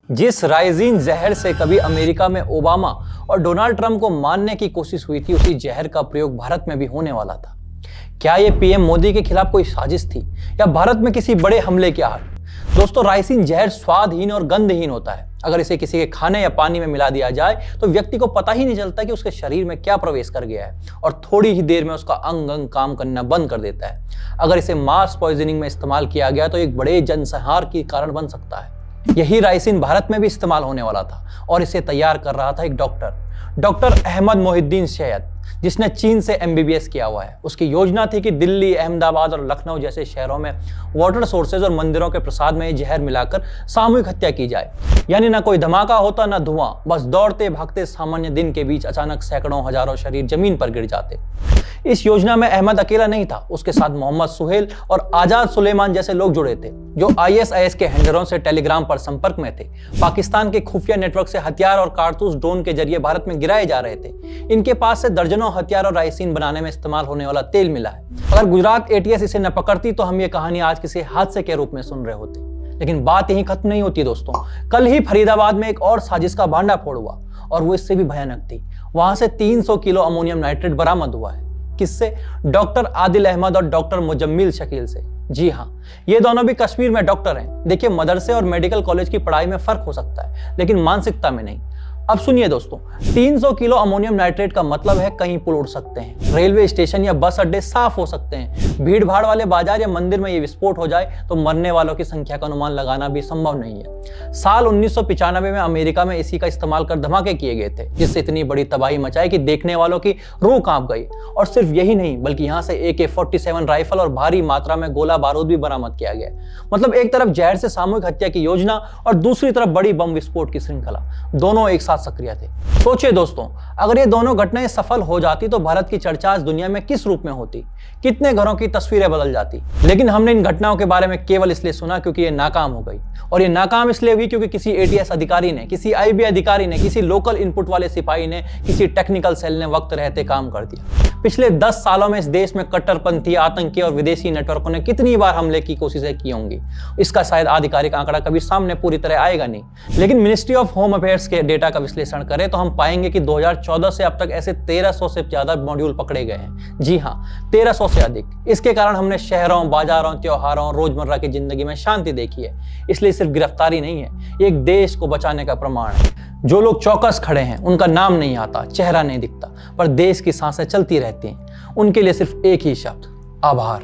जिस राइजिन जहर से कभी अमेरिका में ओबामा और डोनाल्ड ट्रंप को मारने की कोशिश हुई थी, उसी जहर का प्रयोग भारत में भी होने वाला था। क्या यह पीएम मोदी के खिलाफ कोई साजिश थी या भारत में किसी बड़े हमले की आहट? दोस्तों, राइजिन जहर स्वादहीन और गंधहीन होता है। अगर इसे किसी के खाने या पानी में मिला दिया जाए तो व्यक्ति को पता ही नहीं चलता कि उसके शरीर में क्या प्रवेश कर गया है और थोड़ी ही देर में उसका अंग अंग काम करना बंद कर देता है। अगर इसे मास पॉइजनिंग में इस्तेमाल किया गया तो एक बड़े जनसंहार के कारण बन सकता है। यही राइजिन भारत में भी इस्तेमाल होने वाला था और इसे तैयार कर रहा था एक डॉक्टर अहमद मोहिद्दीन सैयद, जिसने चीन से एमबीबीएस किया हुआ है। उसकी योजना थी कि दिल्ली, अहमदाबाद और लखनऊ जैसे शहरों में वाटर सोर्सेज और मंदिरों के प्रसाद में जहर मिलाकर सामूहिक हत्या की जाए। यानी ना कोई धमाका होता ना धुआं, बस दौड़ते भागते सामान्य दिन के बीच अचानक सैकड़ों हजारों शरीर जमीन पर गिर जाते। इस योजना में अहमद अकेला नहीं था, उसके साथ मोहम्मद सुहेल और आजाद सुलेमान जैसे लोग जुड़े थे, जो आईएसआईएस के हैंडलरों से टेलीग्राम पर संपर्क में थे। पाकिस्तान के खुफिया नेटवर्क से हथियार और कारतूस ड्रोन के जरिए भारत में गिराए जा रहे थे। इनके पास से दर्जनों हथियार और राइजिन बनाने में इस्तेमाल होने वाला तेल मिला है। अगर गुजरात एटीएस इसे न पकड़ती तो हम ये कहानी आज किसी हादसे के रूप में सुन रहे होते। लेकिन बात यहीं खत्म नहीं होती दोस्तों। कल ही फरीदाबाद में एक और साजिश का भांडाफोड़ हुआ और वो इससे भी भयानक थी। वहां से 300 किलो अमोनियम नाइट्रेट बरामद हुआ है। किससे? डॉक्टर आदिल अहमद और डॉक्टर मुजम्मिल शकील से। जी हाँ, ये दोनों भी कश्मीर में डॉक्टर हैं। देखिए, मदरसे और मेडिकल कॉलेज की पढ़ाई में फर्क हो सकता है, लेकिन मानसिकता में नहीं। अब सुनिए दोस्तों, 300 किलो अमोनियम नाइट्रेट का मतलब है कहीं पुल उड़ सकते हैं, रेलवे स्टेशन या बस अड्डे साफ हो सकते हैं, भीड़ भाड़ वाले बाजार या मंदिर में ये विस्फोट हो जाए तो मरने वालों की संख्या का अनुमान लगाना भी संभव नहीं है। साल 1995 में अमेरिका में इसी का इस्तेमाल कर धमाके किए गए थे, जिससे इतनी बड़ी तबाही मचाई कि देखने वालों की रूह कांप गई। और सिर्फ यही नहीं, बल्कि यहाँ से AK-47 राइफल और भारी मात्रा में गोला बारूद भी बरामद किया गया। मतलब एक तरफ जहर से सामूहिक हत्या की योजना और दूसरी तरफ बड़ी बम विस्फोट की श्रृंखला, दोनों एक साथ सक्रिय थे। सोचिए दोस्तों, अगर ये दोनों घटनाएं सफल हो जाती तो भारत की चर्चा आज दुनिया में किस रूप में होती, कितने घरों की तस्वीरें बदल जाती। लेकिन हमने इन घटनाओं के बारे में केवल इसलिए सुना क्योंकि ये नाकाम हो गई। और ये नाकाम इसलिए हुई क्योंकि किसी एटीएस अधिकारी ने, किसी आईबी अधिकारी ने, किसी लोकल इनपुट वाले सिपाही ने, किसी टेक्निकल सेल ने वक्त रहते काम कर दिया। पिछले 10 सालों में इस देश में कट्टरपंथी, आतंकी और विदेशी नेटवर्कों ने कितनी बार हमले की कोशिशें की होंगी, इसका शायद आधिकारिक आंकड़ा कभी सामने पूरी तरह आएगा नहीं। लेकिन मिनिस्ट्री ऑफ होम अफेयर्स के डेटा का विश्लेषण करें तो हम पाएंगे कि 2014 से अब तक ऐसे 1300 से ज्यादा मॉड्यूल पकड़े गए हैं। जी हाँ, 1300 से अधिक। इसके कारण हमने शहरों, बाजारों, त्योहारों, रोजमर्रा की जिंदगी में शांति देखी है। इसलिए सिर्फ गिरफ्तारी नहीं है, ये एक देश को बचाने का प्रमाण है। जो लोग चौकस खड़े हैं, उनका नाम नहीं आता, चेहरा नहीं दिखता, पर देश की सांसें चलती रहती हैं। उनके लिए सिर्फ एक ही शब्द, आभार।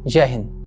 जय हिंद।